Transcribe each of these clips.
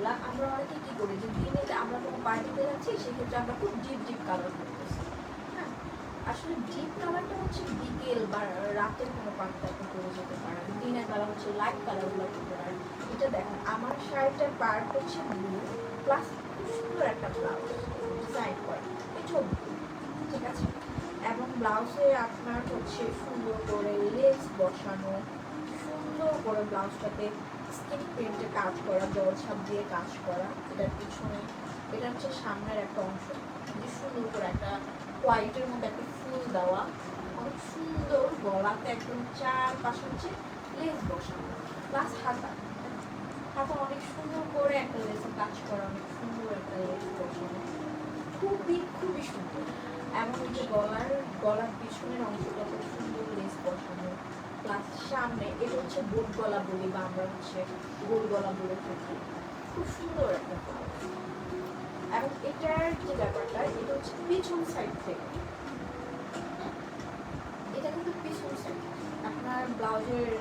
কালারগুলো আমরা অনেকে কি করি যে দিনে আমরা কোনো পার্টিতে যাচ্ছি সেক্ষেত্রে আমরা খুব ডিপ ডিপ কালার করতেছি। হ্যাঁ, আসলে ডিপ কালারটা হচ্ছে বিকেল বা রাতের কোনো পার্টিতে আপনি করে যেতে পারেন। দিনের বেলা হচ্ছে লাইট কালারগুলো করতে পারেন। এটা দেখেন আমার শাড়িটার পার্ট হচ্ছে ব্লু প্লাস খুব সুন্দর একটা ব্লাউজ ডিজাইন করা, এটাও ব্লু, ঠিক আছে। এবং ব্লাউজে আপনার হচ্ছে সুন্দর করে লেস বসানো, সুন্দর করে ব্লাউজটাতে স্কিন প্রিন্টে কাজ করা, জলছাপ দিয়ে কাজ করা। এটার পিছনে এটা হচ্ছে সামনের একটা অংশ, যে সুন্দর করে একটা হোয়াইটের মধ্যে একটা ফুল দেওয়া, অনেক সুন্দর। গলাতে একদম চারপাশে হচ্ছে লেস বসানো প্লাস হাতা, হাতা অনেক সুন্দর করে একটা লেসের কাজ করা, অনেক সুন্দর একটা লেস বসানো, খুবই খুবই সুন্দর। এমন হচ্ছে গলার পিছনের অংশটা খুব সুন্দর লেস বসানো প্লাস সামনে এটা হচ্ছে বোট গলা বলি বা আমরা হচ্ছে গোল গলা বলে থাকি, খুব সুন্দর একটা ব্লাউজ। এবং এটার যে ব্যাপারটা এটা হচ্ছে পিছন সাইড থেকে, এটা কিন্তু পিছন সাইড, আপনার ব্লাউজের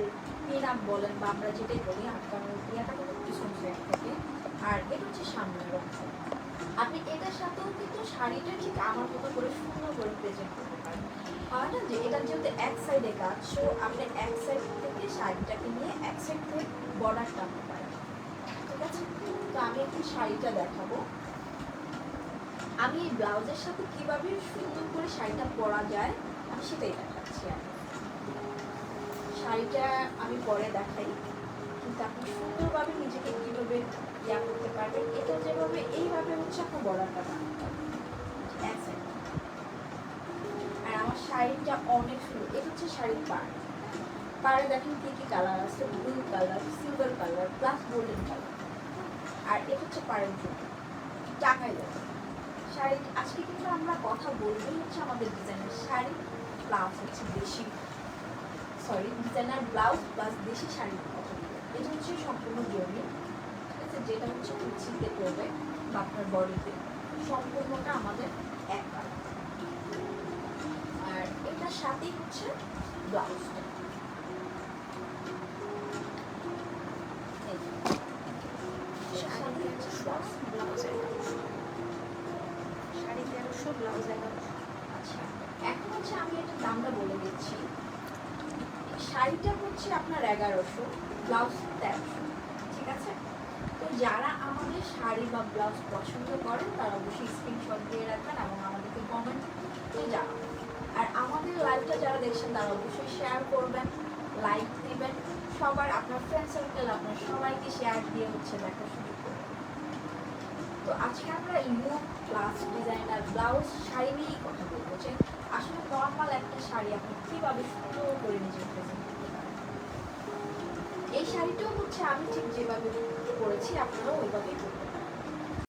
পিন আপ বলেন বা আমরা যেটাই বলি আটকানোর ক্রিয়াটা কিন্তু পিছন সাইড থেকে। আর এটা হচ্ছে সামনের অংশ। আপনি এটার সাথেও কিন্তু শাড়িটা ঠিক আমার মতো করে সুন্দর করে প্রেজেন্ট করতে পারেন। হয় না যে এটা যেহেতু এক সাইডে কাজ, সো আপনি এক সাইড থেকে শাড়িটাকে নিয়ে এক সাইড থেকে বর্ডার টানতে পারেন, ঠিক আছে। তো আমি এখন শাড়িটা দেখাবো। আমি এই ব্লাউজের সাথে কিভাবে সুন্দর করে শাড়িটা পরা যায় আমি সেটাই দেখাচ্ছি। শাড়িটা আমি পরে দেখাই, কিন্তু আপনি সুন্দরভাবে নিজেকে কীভাবে ইয়া করতে পারবেন, এটা যেভাবে এইভাবে হচ্ছে আপনার বর্ডারটা বানাতে পারবেন। আর আমার শাড়িটা অনেক সুন্দর। এটা হচ্ছে শাড়ির পাড়ে দেখেন কী কী কালার আছে, blue colour, silver colour plus golden colour. আর এটা হচ্ছে পাড়ের জন্য টাকাই দেবে শাড়ি। আজকে কিন্তু আমরা কথা বলবোই হচ্ছে আমাদের ডিজাইনার শাড়ি প্লাস হচ্ছে দেশি ডিজাইনার ব্লাউজ প্লাস দেশি শাড়ির কথা বলবো। এটা হচ্ছে সম্পূর্ণ জমি, ঠিক আছে, যেটা হচ্ছে কুচিতে করবে বা আপনার বডিতে, সম্পূর্ণটা আমাদের এক কালার। আর এটার সাথেই হচ্ছে ব্লাউজটা, আচ্ছা। এখন হচ্ছে আমি একটা দামটা বলে দিচ্ছি। শাড়িটা হচ্ছে আপনার 1100, ব্লাউজ 1300, ঠিক আছে। তো যারা আমাদের শাড়ি বা ব্লাউজ পছন্দ করেন তারা অবশ্যই স্ক্রিনশট দিয়ে রাখবেন এবং আমাদেরকে কমেন্টে জানাবেন। আর আমাদের লাইভটা যারা দেখছেন তারা অবশ্যই শেয়ার করবেন, লাইক দিবেন, সবার আপনার ফ্রেন্ড সার্কেল আপনার সবাইকে শেয়ার দিয়ে হচ্ছে দেখা শুরু করবেন। তো আজকে আমরা look plus designer blouse sari নিয়েই কথা বলবো, যে আসলে নর্মাল একটা শাড়ি আপনি কীভাবে সুন্দর করে নিজের প্রেজেন্ট করতে পারেন। এই শাড়িটাও হচ্ছে আমি ঠিক যেভাবে করেছি আপনারাও ওইভাবেই করতে পারেন।